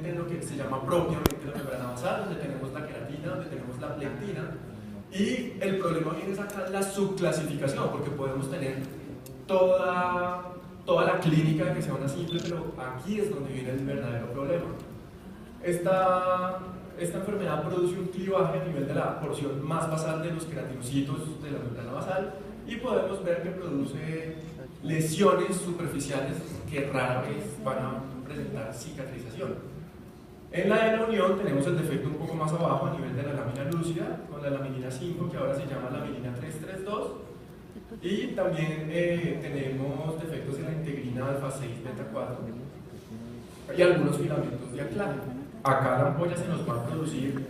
en lo que se llama propiamente la membrana basal, donde tenemos la queratina, donde tenemos la plectina. Y el problema viene es acá la subclasificación, porque podemos tener toda la clínica que sea una simple, pero aquí es donde viene el verdadero problema. Esta enfermedad produce un clivaje a nivel de la porción más basal de los queratinocitos de la membrana basal y podemos ver que produce lesiones superficiales que rara vez van a presentar cicatrización. En la de la unión tenemos el defecto un poco más abajo a nivel de la lámina lúcida con la laminina 5, que ahora se llama laminina 332, y también tenemos defectos en la integrina alfa 6 beta 4 y algunos filamentos de anclaje. Acá la ampolla se nos va a producir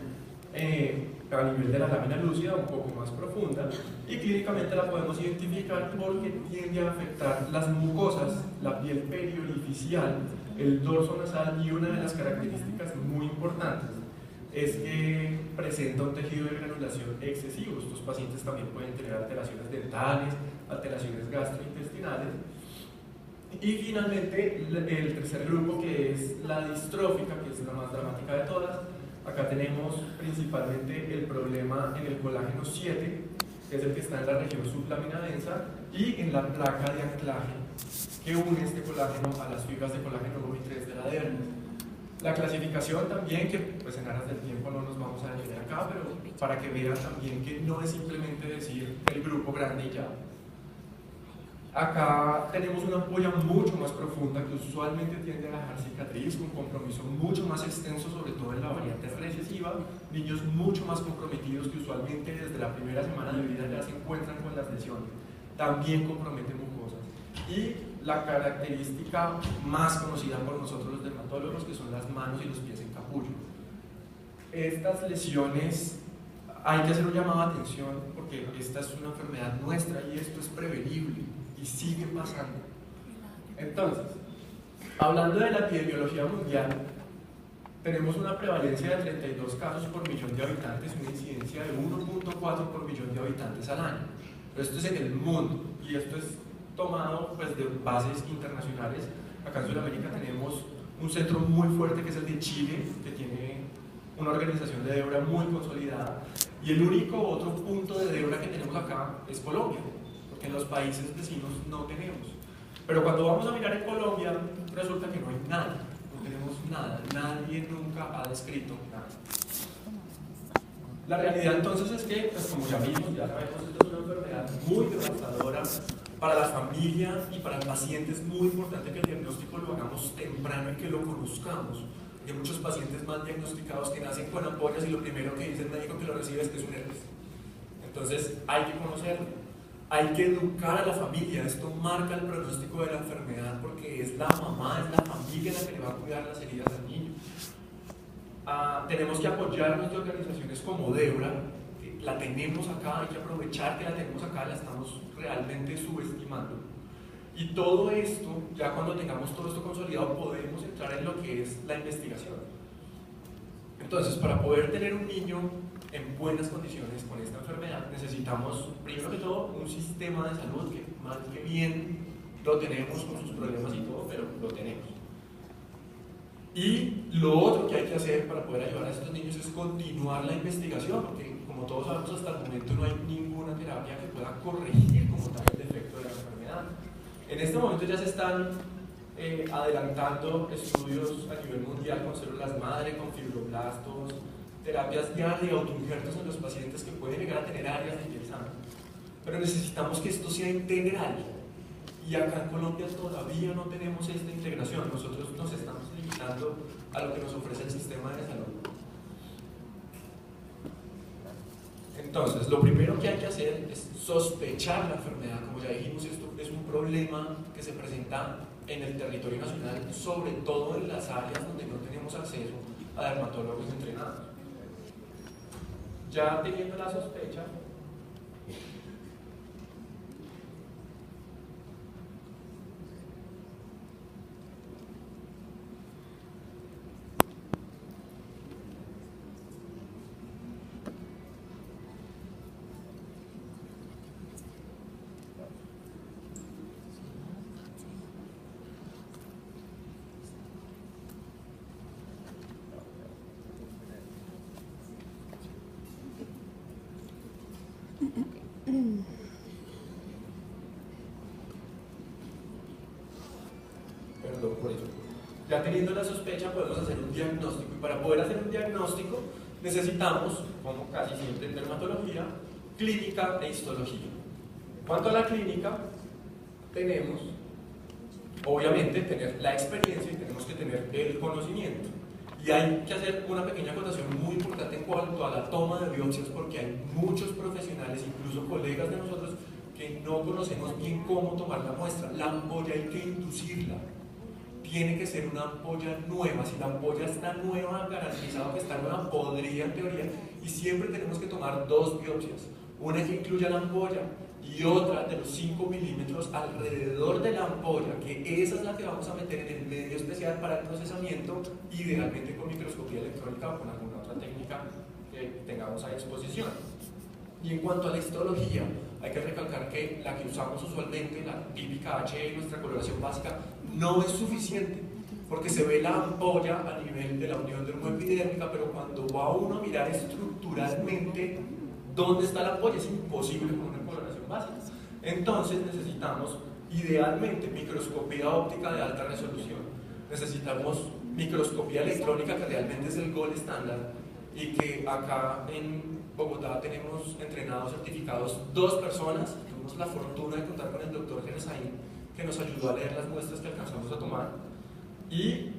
a nivel de la lámina lúcida un poco más profunda y clínicamente la podemos identificar porque tiende a afectar las mucosas, la piel periorificial, el dorso nasal, y una de las características muy importantes es que presenta un tejido de granulación excesivo. Estos pacientes también pueden tener alteraciones dentales, alteraciones gastrointestinales. Y finalmente el tercer grupo, que es la distrófica, que es la más dramática de todas. Acá tenemos principalmente el problema en el colágeno 7, que es el que está en la región sublámina densa, y en la placa de anclaje que une este colágeno a las fibras de colágeno 1 y 3 de la dermis. La clasificación también, que pues en aras del tiempo no nos vamos a detener acá, pero para que vean también que no es simplemente decir el grupo grande y ya. Acá tenemos una ampolla mucho más profunda que usualmente tiende a dejar cicatriz, con compromiso mucho más extenso, sobre todo en la variante recesiva, niños mucho más comprometidos que usualmente desde la primera semana de vida ya se encuentran con las lesiones, también comprometen mucosas. Y la característica más conocida por nosotros los dermatólogos, que son las manos y los pies en capullo. Estas lesiones hay que hacer un llamado de atención porque esta es una enfermedad nuestra y esto es prevenible y sigue pasando. Entonces, hablando de la epidemiología mundial, tenemos una prevalencia de 32 casos por millón de habitantes, una incidencia de 1.4 por millón de habitantes al año. Pero esto es en el mundo y esto es tomado pues, de bases internacionales. Acá en Sudamérica tenemos un centro muy fuerte que es el de Chile, que tiene una organización de debra muy consolidada, y el único otro punto de debra que tenemos acá es Colombia, porque en los países vecinos no tenemos. Pero cuando vamos a mirar en Colombia, resulta que no hay nada, no tenemos nada, nadie nunca ha descrito nada. La realidad entonces es que, pues como ya vimos, ya sabemos, esta es una enfermedad muy devastadora para la familia y para el paciente. Es muy importante que el diagnóstico lo hagamos temprano y que lo conozcamos. Hay muchos pacientes mal diagnosticados que nacen con ampollas y lo primero que dice el médico que lo recibe es que es un herpes. Entonces hay que conocerlo, hay que educar a la familia. Esto marca el pronóstico de la enfermedad porque es la mamá, es la familia la que le va a cuidar las heridas al niño. Tenemos que apoyar nuestras organizaciones como Debra, que la tenemos acá, hay que aprovechar que la tenemos acá, la estamos realmente subestimando. Y todo esto, ya cuando tengamos todo esto consolidado, podemos entrar en lo que es la investigación. Entonces, para poder tener un niño en buenas condiciones con esta enfermedad, necesitamos, primero que todo, un sistema de salud que más que bien lo tenemos con sus problemas y todo, pero lo tenemos. Y lo otro que hay que hacer para poder ayudar a estos niños es continuar la investigación, porque como todos sabemos hasta el momento no hay ninguna terapia que pueda corregir como tal el defecto de la enfermedad. En este momento ya se están adelantando estudios a nivel mundial con células madre, con fibroblastos, terapias ya de autoinjertos en los pacientes que pueden llegar a tener áreas de piel sana. Pero necesitamos que esto sea integral. Y acá en Colombia todavía no tenemos esta integración. Nosotros nos estamos limitando a lo que nos ofrece el sistema de salud. Entonces, lo primero que hay que hacer es sospechar la enfermedad. Como ya dijimos, esto es un problema que se presenta en el territorio nacional, sobre todo en las áreas donde no tenemos acceso a dermatólogos entrenados. Ya teniendo la sospecha, Ya teniendo la sospecha podemos hacer un diagnóstico, y para poder hacer un diagnóstico necesitamos, como casi siempre en dermatología, clínica e histología. En cuanto a la clínica, tenemos, obviamente, tener la experiencia y tenemos que tener el conocimiento. Y hay que hacer una pequeña acotación muy importante en cuanto a la toma de biopsias, porque hay muchos profesionales, incluso colegas de nosotros, que no conocemos bien cómo tomar la muestra. La ampolla hay que inducirla. Tiene que ser una ampolla nueva. Si la ampolla está nueva, garantizado que está nueva, podría en teoría, y siempre tenemos que tomar 2 biopsias. Una que incluya la ampolla y otra de los 5 milímetros alrededor de la ampolla, que esa es la que vamos a meter en el medio especial para el procesamiento, idealmente con microscopía electrónica o con alguna otra técnica que tengamos a disposición. Y en cuanto a la histología, hay que recalcar que la que usamos usualmente, la típica HE, nuestra coloración básica, no es suficiente, porque se ve la ampolla a nivel de la unión dermoepidérmica, pero cuando va uno a mirar estructuralmente dónde está la ampolla, es imposible con una coloración básica. Entonces necesitamos idealmente microscopía óptica de alta resolución, necesitamos microscopía electrónica, que realmente es el gold estándar, y que acá en Bogotá tenemos entrenados, certificados 2 personas. Tuvimos la fortuna de contar con el doctor Geresaín, que nos ayudó a leer las muestras que alcanzamos a tomar. Y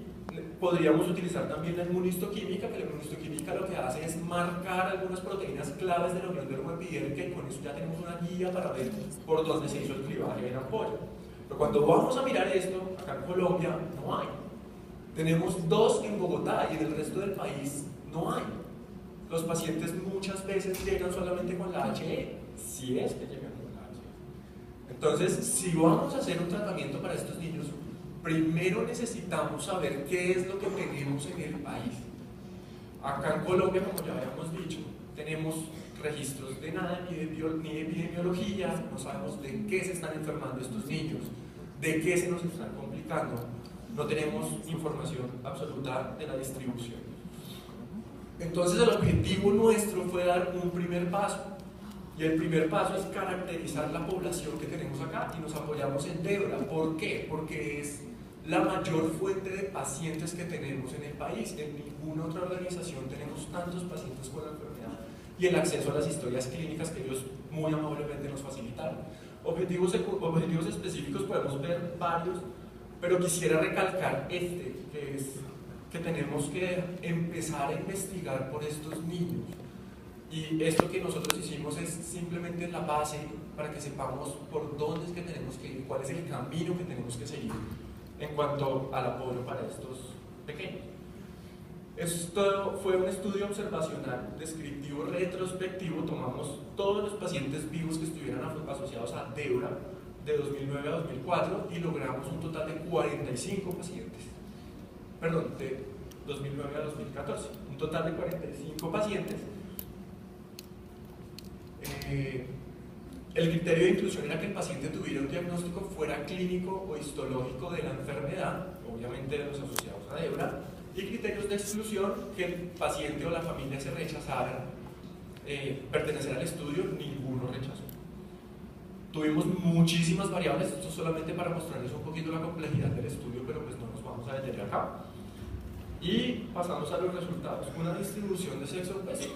podríamos utilizar también la inmunistoquímica, que la inmunistoquímica lo que hace es marcar algunas proteínas claves de la unión dermoepidérmica, y con eso ya tenemos una guía para ver por dónde se hizo el clivaje de la ampolla. Pero cuando vamos a mirar esto, acá en Colombia no hay. Tenemos 2 en Bogotá y en el resto del país no hay. Los pacientes muchas veces llegan solamente con la HE, si es que llegan con la HE. Entonces, si vamos a hacer un tratamiento para estos niños, primero necesitamos saber qué es lo que tenemos en el país. Acá en Colombia, como ya habíamos dicho, tenemos registros de nada, ni epidemiología, no sabemos de qué se están enfermando estos niños, de qué se nos están complicando, no tenemos información absoluta de la distribución. Entonces el objetivo nuestro fue dar un primer paso, y el primer paso es caracterizar la población que tenemos acá, y nos apoyamos en Debra. ¿Por qué? Porque es la mayor fuente de pacientes que tenemos en el país. En ninguna otra organización tenemos tantos pacientes con la enfermedad, y el acceso a las historias clínicas que ellos muy amablemente nos facilitaron. Objetivos específicos podemos ver varios, pero quisiera recalcar que es que tenemos que empezar a investigar por estos niños. Y esto que nosotros hicimos es simplemente la base para que sepamos por dónde es que tenemos que ir, cuál es el camino que tenemos que seguir en cuanto al apoyo para estos pequeños. Esto fue un estudio observacional, descriptivo, retrospectivo. Tomamos todos los pacientes vivos que estuvieran asociados a Debra de 2009 a 2004 y logramos un total de 45 pacientes. Perdón, de 2009 a 2014, un total de 45 pacientes. El criterio de inclusión era que el paciente tuviera un diagnóstico fuera clínico o histológico de la enfermedad, obviamente de los asociados a Debra, y criterios de exclusión, que el paciente o la familia se rechazara pertenecer al estudio. Ninguno rechazó. Tuvimos muchísimas variables, esto solamente para mostrarles un poquito la complejidad del estudio, pero pues no nos vamos a detener acá. Y pasamos a los resultados. Una distribución de sexo pues,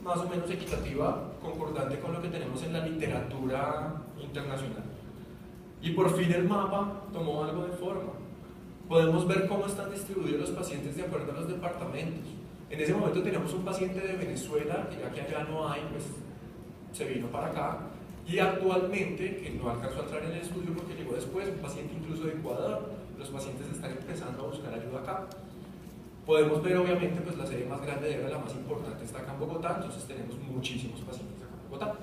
más o menos equitativa, concordante con lo que tenemos en la literatura internacional. Y por fin el mapa tomó algo de forma. Podemos ver cómo están distribuidos los pacientes de acuerdo a los departamentos. En ese momento teníamos un paciente de Venezuela, que ya que allá no hay, pues se vino para acá. Y actualmente, que no alcanzó a entrar en el estudio porque llegó después, un paciente incluso de Ecuador. Los pacientes están empezando a buscar ayuda acá. Podemos ver obviamente pues la sede más grande de Debra, la más importante, está acá en Bogotá, entonces tenemos muchísimos pacientes acá en Bogotá.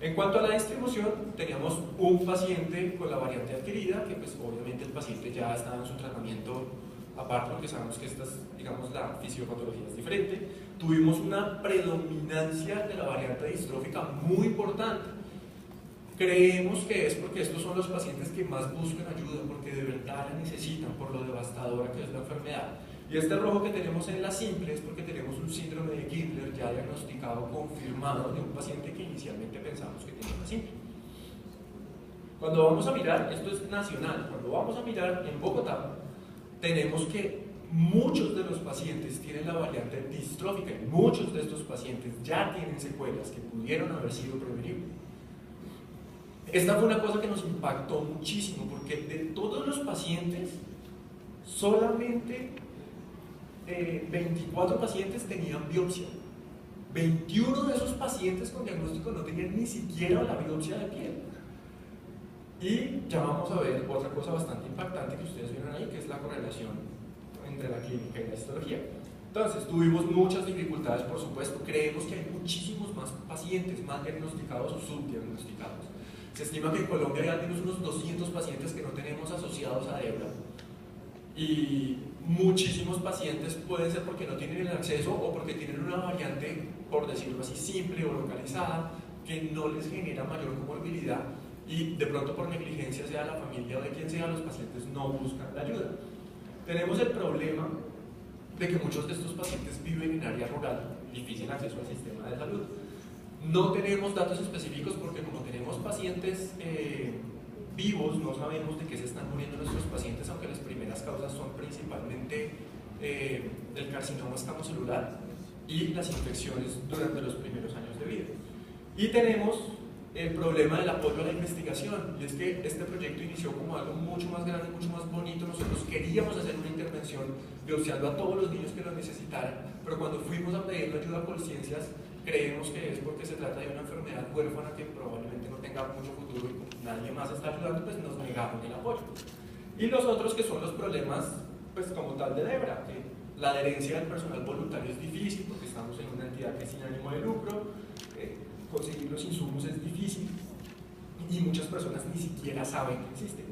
En cuanto a la distribución, teníamos un paciente con la variante adquirida, que pues obviamente el paciente ya estaba en su tratamiento aparte, porque sabemos que esta, digamos, la fisiopatología es diferente. Tuvimos una predominancia de la variante distrófica muy importante. Creemos que es porque estos son los pacientes que más buscan ayuda, porque de verdad la necesitan por lo devastadora que es la enfermedad. Y este rojo que tenemos en la simple es porque tenemos un síndrome de Gindler ya diagnosticado, confirmado, de un paciente que inicialmente pensamos que tenía la simple. Cuando vamos a mirar, esto es nacional, cuando vamos a mirar en Bogotá, tenemos que muchos de los pacientes tienen la variante distrófica y muchos de estos pacientes ya tienen secuelas que pudieron haber sido prevenibles. Esta fue una cosa que nos impactó muchísimo, porque de todos los pacientes, solamente 24 pacientes tenían biopsia. 21 de esos pacientes con diagnóstico no tenían ni siquiera la biopsia de piel. Y ya vamos a ver otra cosa bastante impactante que ustedes vieron ahí, que es la correlación entre la clínica y la histología. Entonces, tuvimos muchas dificultades, por supuesto. Creemos que hay muchísimos más pacientes mal diagnosticados o subdiagnosticados. Se estima que en Colombia hay al menos unos 200 pacientes que no tenemos asociados a Debra. Y muchísimos pacientes pueden ser porque no tienen el acceso o porque tienen una variante, por decirlo así, simple o localizada, que no les genera mayor comorbilidad y de pronto por negligencia, sea la familia o de quien sea, los pacientes no buscan la ayuda. Tenemos el problema de que muchos de estos pacientes viven en área rural, difícil acceso al sistema de salud. No tenemos datos específicos porque como tenemos pacientes vivos, no sabemos de qué se están muriendo nuestros pacientes, aunque las primeras causas son principalmente el carcinoma escamocelular y las infecciones durante los primeros años de vida. Y tenemos el problema del apoyo a la investigación, y es que este proyecto inició como algo mucho más grande, mucho más bonito. Nosotros queríamos hacer una intervención biopsiando a todos los niños que lo necesitaran, pero cuando fuimos a pedir ayuda a Colciencias, creemos que es porque se trata de una enfermedad huérfana que probablemente no tenga mucho futuro y como nadie más está ayudando, pues nos negaron el apoyo. Y los otros que son los problemas, pues como tal de Debra, que la adherencia del personal voluntario es difícil porque estamos en una entidad que es sin ánimo de lucro, conseguir los insumos es difícil y muchas personas ni siquiera saben que existen.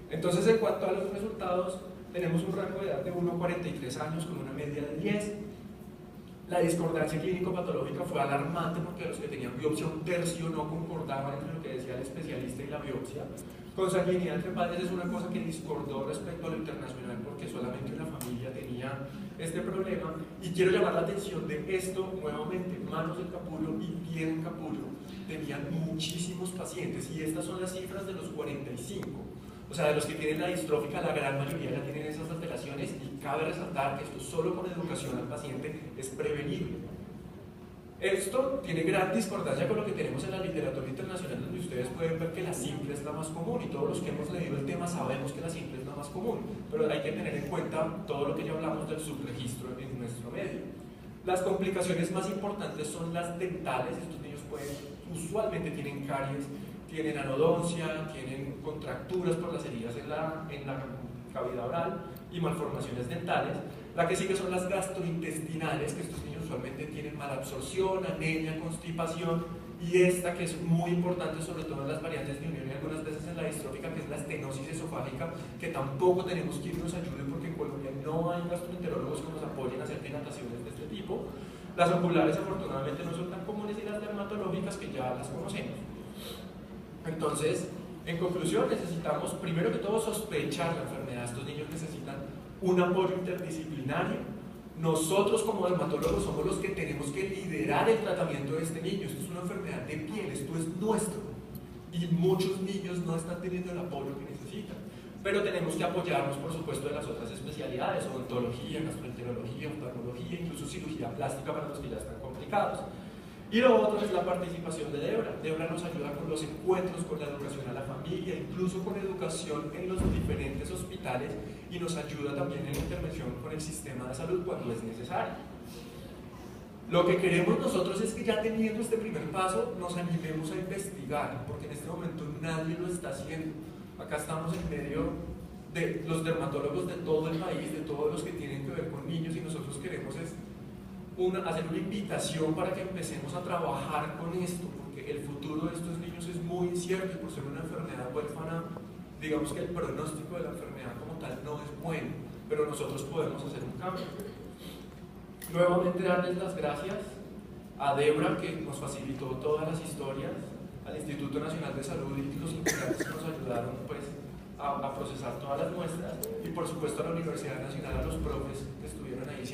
Entonces, en cuanto a los resultados, tenemos un rango de edad de 1 a 43 años con una media de 10. La discordancia clínico-patológica fue alarmante porque los que tenían biopsia un tercio no concordaban entre lo que decía el especialista y la biopsia. Consanguinidad entre padres es una cosa que discordó respecto a lo internacional porque solamente una familia tenía este problema. Y quiero llamar la atención de esto nuevamente: Manos del Capullo y Piel en Capullo tenían muchísimos pacientes, y estas son las cifras de los 45. O sea, de los que tienen la distrófica, la gran mayoría ya tienen esas alteraciones, y cabe resaltar que esto solo con educación al paciente es prevenible. Esto tiene gran discordancia con lo que tenemos en la literatura internacional, donde ustedes pueden ver que la simple es la más común, y todos los que hemos leído el tema sabemos que la simple es la más común, pero hay que tener en cuenta todo lo que ya hablamos del subregistro en nuestro medio. Las complicaciones más importantes son las dentales. Estos niños usualmente tienen caries, tienen anodoncia, tienen contracturas por las heridas en la cavidad oral y malformaciones dentales. La que sigue son las gastrointestinales, que estos niños usualmente tienen malabsorción, anemia, constipación, y esta que es muy importante, sobre todo en las variantes de unión y algunas veces en la distrófica, que es la estenosis esofágica, que tampoco tenemos quien nos ayude porque en Colombia no hay gastroenterólogos que nos apoyen a hacer dilataciones de este tipo. Las oculares afortunadamente no son tan comunes, y las dermatológicas, que ya las conocemos. Entonces, en conclusión, necesitamos primero que todo sospechar la enfermedad. Estos niños necesitan un apoyo interdisciplinario. Nosotros como dermatólogos somos los que tenemos que liderar el tratamiento de este niño. Esto es una enfermedad de piel, esto es nuestro, y muchos niños no están teniendo el apoyo que necesitan. Pero tenemos que apoyarnos, por supuesto, de las otras especialidades: odontología, gastroenterología, oftalmología, incluso cirugía plástica para los que ya están complicados. Y lo otro es la participación de Debra. Debra nos ayuda con los encuentros, con la educación a la familia, incluso con educación en los diferentes hospitales, y nos ayuda también en la intervención con el sistema de salud cuando es necesario. Lo que queremos nosotros es que, ya teniendo este primer paso, nos animemos a investigar, porque en este momento nadie lo está haciendo. Acá estamos en medio de los dermatólogos de todo el país, de todos los que tienen que ver con niños, y nosotros queremos hacer una invitación para que empecemos a trabajar con esto, porque el futuro de estos niños es muy incierto, y por ser una enfermedad huérfana, digamos que el pronóstico de la enfermedad como tal no es bueno, pero nosotros podemos hacer un cambio. Nuevamente, darles las gracias a Debra, que nos facilitó todas las historias, al Instituto Nacional de Salud y los integrantes que nos ayudaron pues, a procesar todas las muestras, y por supuesto a la Universidad Nacional, a los profes que estuvieron ahí.